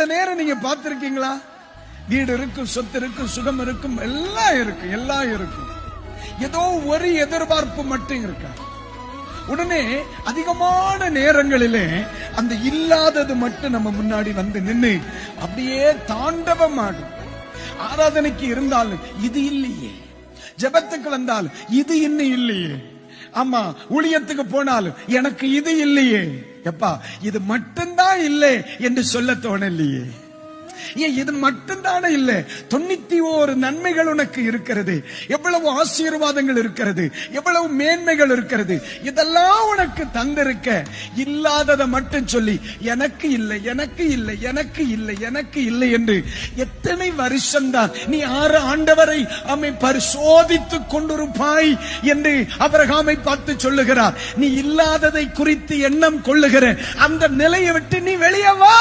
சில நேரம் நீங்க பார்த்திருக்கீங்களா? வீடு இருக்கும், சொத்து இருக்கும், சுகம் இருக்கும், எல்லாம் இருக்கும். ஏதோ ஒரு எதிர்பார்ப்பு மட்டும் இருக்கா. உடனே அதிகமான நேரங்களிலே அந்த இல்லாதது மட்டும் நம்ம முன்னாடி வந்து நின்று அப்படியே தாண்டவம் ஆடும். ஆராதனைக்கு இருந்தாலும் இது இல்லையே, ஜெபத்துக்கு வந்தாலும் இது இன்னும் இல்லையே, ஆமா ஊழியத்துக்கு போனாலும் எனக்கு இது இல்லையே, எப்பா இது மட்டும்தான் இல்லை என்று சொல்ல தோணலையே. இது மட்டும்தானே இல்லை, 91 நன்மைகள் உனக்கு இருக்கிறது, எவ்வளவு ஆசீர்வாதங்கள் இருக்கிறது, எவ்வளவு மேன்மைகள் இருக்கிறது, இதெல்லாம் உனக்கு தந்திருக்க இல்லாததை மட்டும் சொல்லி எனக்கு இல்லை, எனக்கு இல்லை, எனக்கு இல்லை, எனக்கு இல்லை என்று எத்தனை வருஷம்தான் நீ ஆண்டவரை பரிசோதித்துக் கொண்டிருப்பாய் என்று ஆபிரகாமை பார்த்து சொல்லுகிறார். நீ இல்லாததை குறித்து எண்ணம் கொள்ளுகிற அந்த நிலையை விட்டு நீ வெளியே வா.